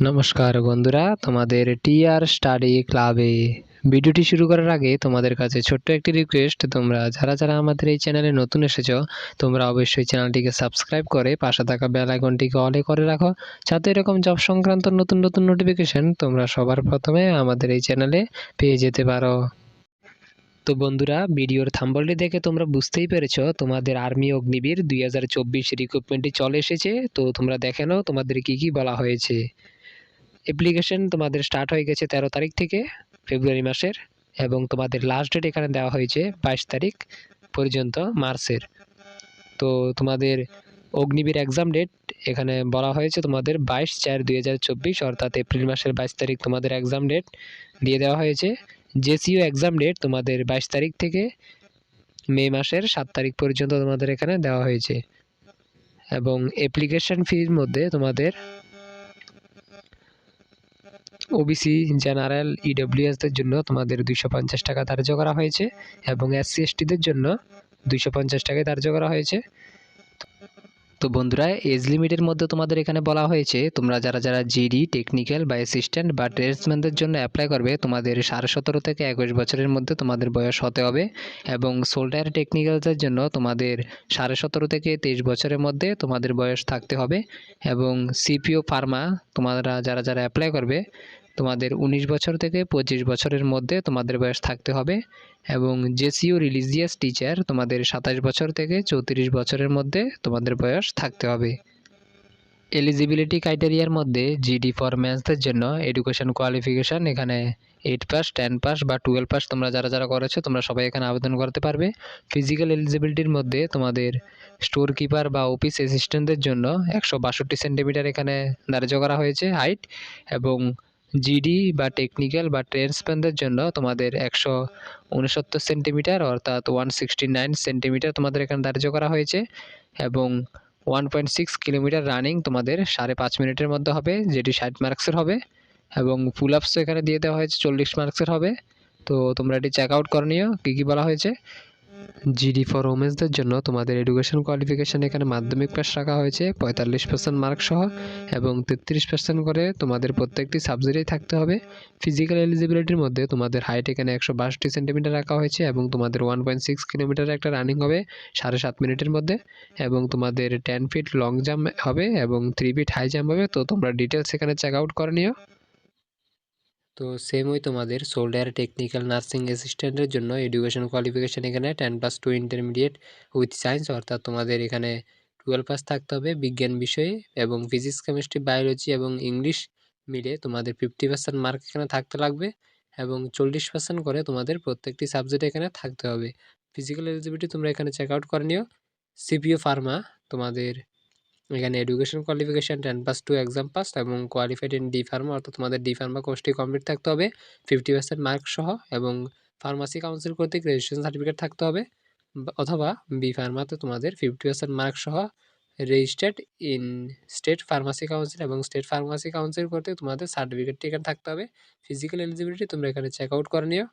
নমস্কার বন্ধুরা, তোমাদের টিআর স্টাডি ক্লাবে ভিডিওটি শুরু করার আগে তোমাদের কাছে ছোট্ট একটি রিকোয়েস্ট। তোমরা যারা আমাদের এই চ্যানেলে নতুন এসেছো, তোমরা অবশ্যই চ্যানেলটিকে সাবস্ক্রাইব করে পাশে থাকা বেল আইকনটিকে অলে করে রাখো, যাতে এরকম জব সংক্রান্ত নতুন নতুন নোটিফিকেশন তোমরা সবার প্রথমে আমাদের এই চ্যানেলে পেয়ে যেতে পারো। তো বন্ধুরা, ভিডিওর থাম্বনেলটি দেখে তোমরা বুঝতেই পেরেছো তোমাদের আর্মি অগ্নিবীর 2024 রিক্রুটমেন্টটি চলে এসেছে। তো তোমরা দেখে নাও তোমাদের কি বলা হয়েছে। অ্যাপ্লিকেশন তোমাদের স্টার্ট হয়ে গেছে 13 তারিখ থেকে ফেব্রুয়ারি মাসের, এবং তোমাদের লাস্ট ডেট এখানে দেওয়া হয়েছে 22 তারিখ পর্যন্ত মার্চের। তো তোমাদের অগ্নিবীর এক্সাম ডেট এখানে বলা হয়েছে তোমাদের 22/4/2024, অর্থাৎ এপ্রিল মাসের 22 তারিখ তোমাদের এক্সাম ডেট দিয়ে দেওয়া হয়েছে। জেসিও এক্সাম ডেট তোমাদের 22 তারিখ থেকে মে মাসের 7 তারিখ পর্যন্ত তোমাদের এখানে দেওয়া হয়েছে। এবং অ্যাপ্লিকেশন ফির মধ্যে তোমাদের ওবিসি, জেনারেল, ইডব্লিউএসদের জন্য তোমাদের 250 টাকা ধার্য করা হয়েছে, এবং এসসি এসটিদের জন্য 250 টাকায় ধার্য করা হয়েছে। তো বন্ধুরা, এজ লিমিটের মধ্যে তোমাদের এখানে বলা হয়েছে তোমরা যারা জিডি, টেকনিক্যাল বা অ্যাসিস্ট্যান্ট বা ট্রেডসম্যানদের জন্য অ্যাপ্লাই করবে, তোমাদের 17.5 থেকে 21 বছরের মধ্যে তোমাদের বয়স হতে হবে। এবং সোল্ডার টেকনিক্যালসের জন্য তোমাদের 17.5 থেকে 23 বছরের মধ্যে তোমাদের বয়স থাকতে হবে। এবং সিপিও ফার্মা তোমরা যারা অ্যাপ্লাই করবে, তোমাদের 19 বছর থেকে 25 বছরের মধ্যে তোমাদের বয়স থাকতে হবে। এবং জেসিও রিলিজিয়াস টিচার তোমাদের 27 বছর থেকে 34 বছরের মধ্যে তোমাদের বয়স থাকতে হবে। এলিজিবিলিটি ক্রাইটেরিয়ার মধ্যে জিডি ফর ম্যানসদের জন্য এডুকেশন কোয়ালিফিকেশান এখানে 8 পাস, 10 পাস বা 12 পাস তোমরা যারা করেছো তোমরা সবাই এখানে আবেদন করতে পারবে। ফিজিক্যাল এলিজিবিলিটির মধ্যে তোমাদের স্টোর কিপার বা অফিস অ্যাসিস্ট্যান্টদের জন্য 162 সেন্টিমিটার এখানে ধার্য করা হয়েছে হাইট। এবং জিডি বা টেকনিক্যাল বা ট্রেডসম্যানদের জন্য তোমাদের 169 সেন্টিমিটার, অর্থাৎ 169 সেন্টিমিটার তোমাদের এখানে ধার্য করা হয়েছে। এবং 1.6 কিলোমিটার রানিং তোমাদের 5.5 মিনিটের মধ্যে হবে, যেটি 60 মার্কসের হবে। এবং ফুল আপসও এখানে দিয়ে দেওয়া হয়েছে 40 মার্কসের হবে। তো তোমরা এটি চেক আউট করে নিও কী বলা হয়েছে। জিডি ফর ওমেন্সদের জন্য তোমাদের এডুকেশন কোয়ালিফিকেশান এখানে মাধ্যমিক পাস রাখা হয়েছে 45% মার্ক সহ, এবং 33% করে তোমাদের প্রত্যেকটি সাবজেক্টেই থাকতে হবে। ফিজিক্যাল এলিজিবিলিটির মধ্যে তোমাদের হাইট এখানে 162 সেন্টিমিটার রাখা হয়েছে, এবং তোমাদের 1.6 কিলোমিটার একটা রানিং হবে 7.5 মিনিটের মধ্যে, এবং তোমাদের 10 ফিট লং জাম্প হবে এবং 3 ফিট হাই জাম্প হবে। তো তোমরা ডিটেলস এখানে চেক আউট করে নিও। তো সেমই তোমাদের সোল্ডার টেকনিক্যাল নার্সিং অ্যাসিস্ট্যান্টের জন্য এডুকেশন কোয়ালিফিকেশান এখানে 10+2 ইন্টারমিডিয়েট উইথ সায়েন্স, অর্থাৎ তোমাদের এখানে 12 পাস থাকতে হবে বিজ্ঞান বিষয়ে। এবং ফিজিক্স, কেমিস্ট্রি, বায়োলজি এবং ইংলিশ মিলে তোমাদের 50% মার্ক এখানে থাকতে লাগবে, এবং 40% করে তোমাদের প্রত্যেকটি সাবজেক্ট এখানে থাকতে হবে। ফিজিক্যাল এলিজিবিলিটি তোমরা এখানে চেক আউট করে নিও। সিপিও ফার্মা তোমাদের এখানে এডুকেশন কোয়ালিফিকেশান 10+2 এক্সাম পাস এবং কোয়ালিফাইড ইন ডি ফার্মা, অর্থাৎ তোমাদের ডি ফার্মা কোর্সটি কমপ্লিট থাকতে হবে 50% মার্ক সহ, এবং ফার্মাসি কাউন্সিল কর্তৃক রেজিস্ট্রেশন সার্টিফিকেট থাকতে হবে, অথবা বি ফার্মাতে তোমাদের 50% মার্ক সহ registered in state pharmacy council এবং স্টেট ফার্মাসি কাউন্সিল কর্তৃক তোমাদের সার্টিফিকেটটি এখানে থাকতে হবে। ফিজিক্যাল এলিজিবিলিটি তোমরা এখানে চেক আউট করে নিও।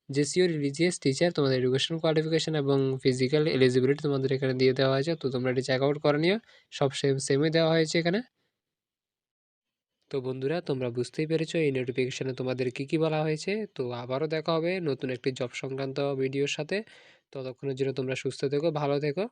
জেসিও রিলিজিয়াস টিচার তোমাদের এডুকেশন কোয়ালিফিকেশান এবং ফিজিক্যাল এলিজিবিলিটি তোমাদের এখানে দিয়ে দেওয়া হয়েছে। তো তোমরা এটি চেক আউট করে নিও, সব সেমই দেওয়া হয়েছে এখানে। তো বন্ধুরা, তোমরা বুঝতেই পেরেছো এই নোটিফিকেশানে তোমাদের কি বলা হয়েছে। তো আবারও দেখা হবে নতুন একটি জব সংক্রান্ত ভিডিওর সাথে। ততক্ষণের জন্য তোমরা সুস্থ থেকো, ভালো থেকো।